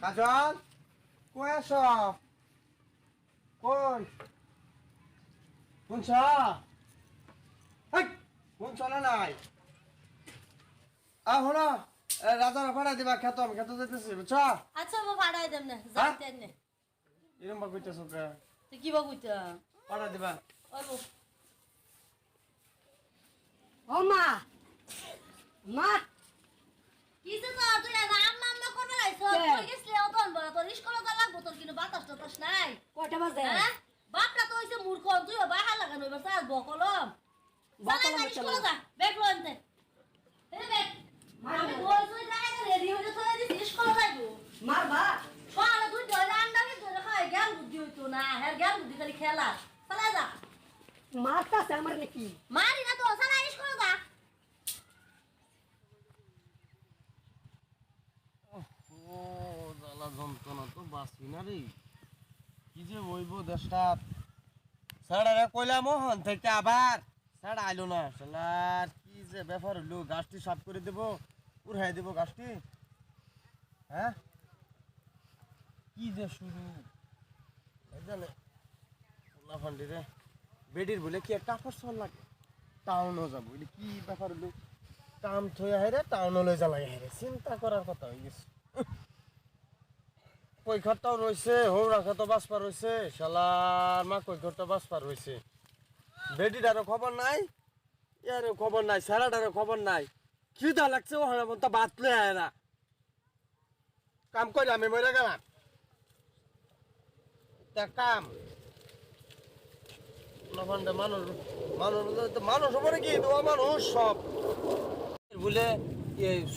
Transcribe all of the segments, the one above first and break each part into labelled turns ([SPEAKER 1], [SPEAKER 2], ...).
[SPEAKER 1] কাজল কই আছ কই শুনছ শুনছ না নাই হল রাজার ভাড়া দিবা খেত আমি খেতে যেতেছি বুঝছ
[SPEAKER 2] আচ্ছা বাবা ভাড়াই দেম না যাইতে নে
[SPEAKER 1] এরম বা কইতেছ কে
[SPEAKER 2] তুই কি বা কইতা
[SPEAKER 1] ভাড়া দিবা
[SPEAKER 2] ওই বউ
[SPEAKER 3] ও মা মা
[SPEAKER 2] কিসে তো তুই আম্মা আম্মা করবে আইছো কই গেছলে ও তোর বড় তোর স্কুলে যা লাগবো তোর কিনো বাতাস টাতাস নাই
[SPEAKER 3] কয়টা বাজে
[SPEAKER 2] হ্যাঁ বাপটা তো হইছে মূর্খ তুই বাহা লাগানো এবার সাজ বকলম বাকলম স্কুলে যা ব্যাগ লো আনতে এই ব্যাগ আমি বই তুই যাই রেডি হয়ে চলে দিছি স্কুলে যাইবো
[SPEAKER 3] মার বা
[SPEAKER 2] সকালে তুই ধরে আন্ডাকে ধরে খাই জ্ঞান বুদ্ধি হইতো না হ্যাঁ জ্ঞান বুদ্ধি খালি খেলা চলে যা
[SPEAKER 3] মারতাছে আমার নাকি
[SPEAKER 2] মারি না তো সারা স্কুলে যা
[SPEAKER 1] ও জ্বালা যন্ত্রণা তো বাঁচবি না রে কি যে বইব দেশটা স্যার কইলাম মোহন থেকে আবার স্যার আইলো না শালার কি যে ব্যাপার হলো গাছটি সাফ করে দেবো উড়াই দেবো গাছটি হ্যাঁ কি যে শুরু জানে লাফান্ডি রে বেডির বলে কি একটা আকর্ষণ লাগে টাউনও যাবো এটা কি ব্যাপার হলো কাম থইয়া হেরে টাউনও লই যা লাগে হেরে চিন্তা করার কথা হয়ে গেছে কৈঘরটাও রয়েছে হৌরাখা তো বাসপা রয়েছে শালার মা কৈঘরটা বাসপা রয়েছে বেডিটারও খবর নাই ইয়ারও খবর নাই স্যারাটারও খবর নাই খিদা লাগছে ও হলে তো বাতলে আয় না কাম করে আমি মরে গেলাম তা কাম মানুষ মানুষ মানুষ উপরে কি তোমার মানুষ সব বলে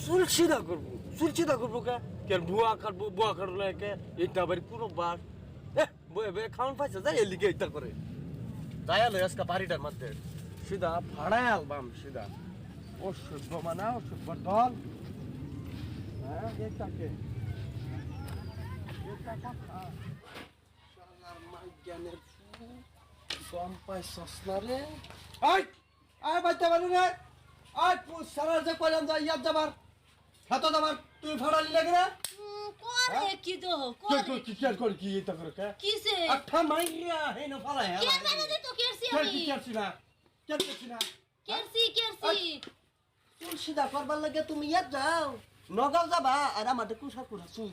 [SPEAKER 1] চুল সিধা করবো চুল সিধা করবো কে বুয়া কাটবো বুয়া কাটলে কে এটা বাড়ি পুরো বার বয়ে খাওয়ান পাইছে যাই এলিকে এটা করে যাই আলো আজকে বাড়িটার মধ্যে সিধা ভাড়ায় আলবাম সিধা ও সভ্য মানা ও সভ্যর দল হ্যাঁ এটাকে এটা কথা শালার মাই জ্ঞানের কম পাই সসনা রে আয় বাইতে পারি রে আয় সারা যে কইলাম যা ইয়াদ যাবার হাত যাবার তুই ভাড়া নিলে রে
[SPEAKER 2] করে কি তো করে
[SPEAKER 1] কি কেয়ার কর কি এটা করে কে
[SPEAKER 2] কিসে
[SPEAKER 1] আঠা মাইয়া হে না ফালা হে
[SPEAKER 2] কে মেনে দিত কেরসি
[SPEAKER 1] কি
[SPEAKER 2] আমি
[SPEAKER 1] কেয়ারছি না কেয়ারছি না
[SPEAKER 2] কেরসি
[SPEAKER 1] তুই সিধা করবার লাগে তুমি ইয়াদ যাও নগাঁও যাবা আর আমাদের কুসা কুরাছু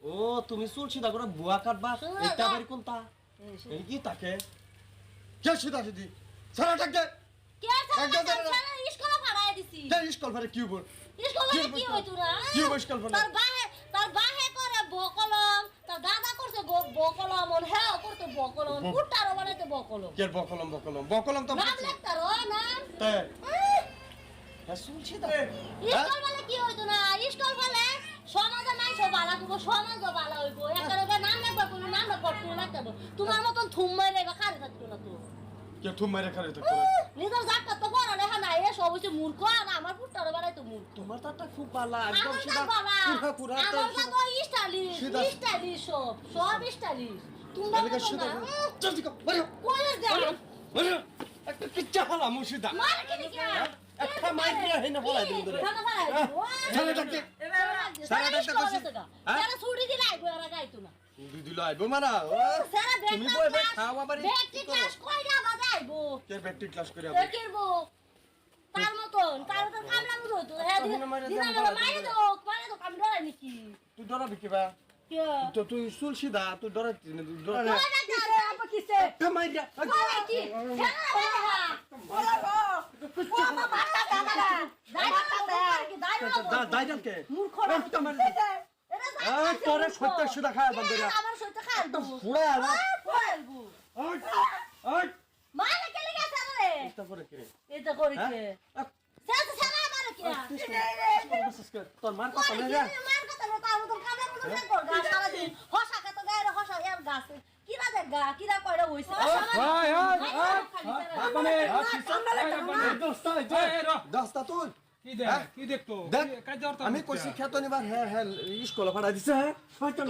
[SPEAKER 1] ও তুমি চুল সিধা করে বুয়া কাটবা এটা বাড়ি কোনটা এই কি তাকে কে সিধা সিধি সারা টাকে
[SPEAKER 2] কে সারা স্কুলে ভাড়ায় দিছি
[SPEAKER 1] কে স্কুল ভাড়া কি বল
[SPEAKER 2] স্কুলে কি হইতো না
[SPEAKER 1] কি স্কুল ভাড়া
[SPEAKER 2] তার বাহে করে বকলম তার দাদা করছে বকলম ওর হ্যাঁ করতে বকলম কুটারও বানাইতে বকলম
[SPEAKER 1] কে বকলম বকলম বকলম তো
[SPEAKER 2] নাম লেখতার ও নাম
[SPEAKER 1] তে শুন সিধা
[SPEAKER 2] স্কুল বলে কি হইতো না স্কুল বলে সমাজে নাই সব বালা করবো সমাজ বালা হইবো একটা নাম লেখবা কোনো নাম পড়তে লাগতে তোমার মতন থুম মারে বা খারে থাকতো না তো
[SPEAKER 1] কে ঠুম মারে খারে তো
[SPEAKER 2] নিজের জাতটা তো বড় লেখা নাই এ সব হইছে মূর্খ আর আমার পুত্ররে বাড়াই তো মূর্খ
[SPEAKER 1] তোমার তাটা খুব বালা একদম
[SPEAKER 2] আমার
[SPEAKER 1] সিধা
[SPEAKER 2] বাবা
[SPEAKER 1] পুরা পুরা
[SPEAKER 2] আমার তো স্টাইলিশ
[SPEAKER 1] সিধা।
[SPEAKER 2] স্টাইলিশ সব স্টাইলিশ তুমি
[SPEAKER 1] এলাকা সিধা জলদি কর মারো
[SPEAKER 2] কই যা
[SPEAKER 1] মারো একটা কিচ্ছা হলা মুর্শিদা
[SPEAKER 2] মার কি কি
[SPEAKER 1] একটা মাইরিয়া হে না বলাই দিন ধরে সারা ডাকে
[SPEAKER 2] সারা ডাকে সারা ছুটি দিলে আইবো আর গাইতো না
[SPEAKER 1] দুই দিল আইবো মারা
[SPEAKER 2] সারা
[SPEAKER 1] তুমি বই বই খাওয়া বাড়ি
[SPEAKER 2] ব্যক্তি ক্লাস কইরা বাজে আইবো
[SPEAKER 1] কে ব্যাকটি ক্লাস করে
[SPEAKER 2] দেখিরবো তার মতন কামলা মতো হইতো হ্যাঁ দিনা মাইরে তো কাম ডরাই নাকি
[SPEAKER 1] তুই ডরাবি কি বা
[SPEAKER 2] কে
[SPEAKER 1] তো তুই চুল সিধা তুই ডরাচ্ছিস না তুই ডরা
[SPEAKER 3] আরে আপা কিসে
[SPEAKER 1] মাইরিয়া
[SPEAKER 2] কি
[SPEAKER 3] ও মা মারতা দাদা
[SPEAKER 1] দাইজান কে
[SPEAKER 3] মূর্খ
[SPEAKER 1] তোমার
[SPEAKER 2] এই
[SPEAKER 1] তোরে সত্য সুদা খায় বন্ধুরা
[SPEAKER 2] আমার সইতে খাই তো
[SPEAKER 1] পুরা আলা
[SPEAKER 2] বলবো
[SPEAKER 1] ওই ওই
[SPEAKER 2] মানে কে লাগা সারে
[SPEAKER 1] এটা করে কে
[SPEAKER 2] এটা করে কে সারা সারা মারে কে
[SPEAKER 1] তোর মার কথা না যা
[SPEAKER 2] মার কথা না তাও তো কামলা মতো সে কর গাছ সারা দিন হসা কাটা গায়ে হসা এর গাছ কিরা দেখা কিরা কইরা হইছে
[SPEAKER 1] মানে দস্তা তুই
[SPEAKER 4] কি দেখতো
[SPEAKER 1] আমি কইছি খেত নিবার হ্যাঁ হ্যাঁ স্কুল ভাড়া দিছে হ্যাঁ শয়তান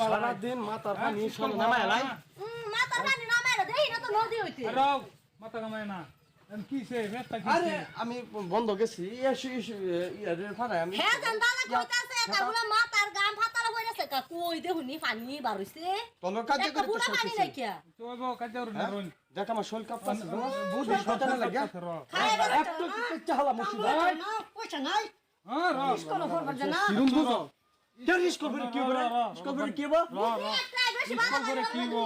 [SPEAKER 1] সারা দিন মাথার পানি সব নামায় লাই
[SPEAKER 4] মাথা কামায় না কি সে মেটা কি
[SPEAKER 1] আরে আমি বন্ধ গেছি আমি
[SPEAKER 2] হ্যাঁ জানতা না কইতাছে তারগুলা মা তার গাম ফাতালা হইরাছে কা কই দেহুনি পানি বারইছে
[SPEAKER 1] তলো কাজে
[SPEAKER 2] একটা
[SPEAKER 1] করে
[SPEAKER 2] বুড়া পানি নাই কিয়া
[SPEAKER 4] তোব কাজর না রন
[SPEAKER 1] দেখ আমার শোল কাপ আছে
[SPEAKER 4] বুঝি
[SPEAKER 1] কথা না লাগে
[SPEAKER 2] খায়
[SPEAKER 1] একটু কিচ্ছা হলা মুসি
[SPEAKER 3] পয়সা নাই
[SPEAKER 4] হ্যাঁ র
[SPEAKER 3] স্কুল করবার জানা
[SPEAKER 1] কিরম বুঝো কেন স্কুল করে কি করে স্কুল করে কি বল
[SPEAKER 2] একটা বেশি বালা
[SPEAKER 4] করে কি গো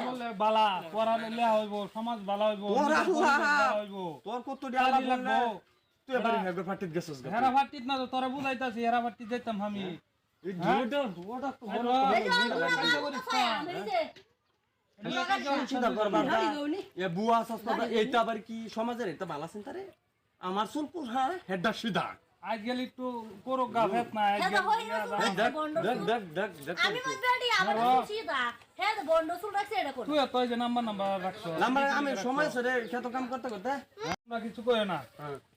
[SPEAKER 4] বলে বালা পড়ালে লে হইব সমাজ বালা হইব
[SPEAKER 1] ওরা
[SPEAKER 4] বালা হইব
[SPEAKER 1] তোর কত ডালা
[SPEAKER 4] কাজে লাগবো।
[SPEAKER 1] বললে তুই এবারে হেগে ফাটিত গেছস গা
[SPEAKER 4] হেরা ফাটিত না তো তোরা বুঝাইতাছি হেরা ফাটিত যাইতাম আমি
[SPEAKER 1] এই ঝুড়টা ওটা তো বড়
[SPEAKER 2] এই যে বুড়া পানি খায় আমি যে
[SPEAKER 1] চিন্তা করবা
[SPEAKER 3] হারি গৌনি
[SPEAKER 1] এ বুয়া সস্তা এইটা আবার কি সমাজের এটা ভালো চিন্তা রে আমার চুলপুর হ্যাঁ হেডটা সিধা
[SPEAKER 4] আজ গেলি একটু করো গা ফেত না আজ
[SPEAKER 2] হেদা হই
[SPEAKER 1] দেখ দেখ দেখ দেখ দেখ
[SPEAKER 2] আমি মন বেডি আমার সিধা হেদ বন্ড সুল রাখছে এটা কোন
[SPEAKER 4] তুই তো যে নাম্বার রাখছো
[SPEAKER 1] নাম্বার আমি সময় সরে খেত কাম করতে করতে
[SPEAKER 4] আমরা কিছু কই না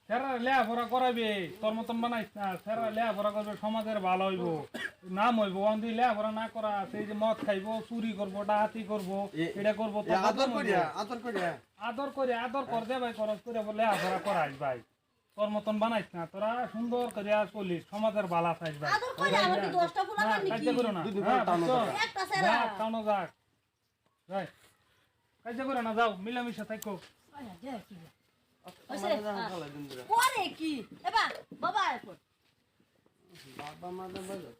[SPEAKER 4] সেরা লেখাপড়া করাবে তোর মতন বানাইস না সেরা লেখাপড়া করবে সমাজের ভালো হইব নাম হইব অন্দি লেখাপড়া না করা সেই যে মদ খাইবো চুরি করবো ডাকাতি করবো এটা করবো তো
[SPEAKER 1] আদর করিয়া আদর করিয়া
[SPEAKER 4] আদর করে আদর কর দে ভাই খরচ করে লেখাপড়া করাইস ভাই তোর মতন বানাইস না তোরা সুন্দর করে চলিস সমাজের ভালা চাইস ভাই
[SPEAKER 2] আদর কইরা আমার কি 10টা ফুলা
[SPEAKER 4] না,
[SPEAKER 2] নাকি
[SPEAKER 4] কাজে করো না
[SPEAKER 1] দুদিন
[SPEAKER 4] হ্যাঁ,
[SPEAKER 1] পর টানো
[SPEAKER 4] বুঝছো?
[SPEAKER 1] যাবে।
[SPEAKER 2] একটা সেরা
[SPEAKER 4] যাক, টানো যাক যাই কাজে করো না যাও মিলামিশা থাকো
[SPEAKER 3] আয়া দে কি
[SPEAKER 2] পরে কি এবা বাবা এখন
[SPEAKER 1] বাবা মাদা বাজা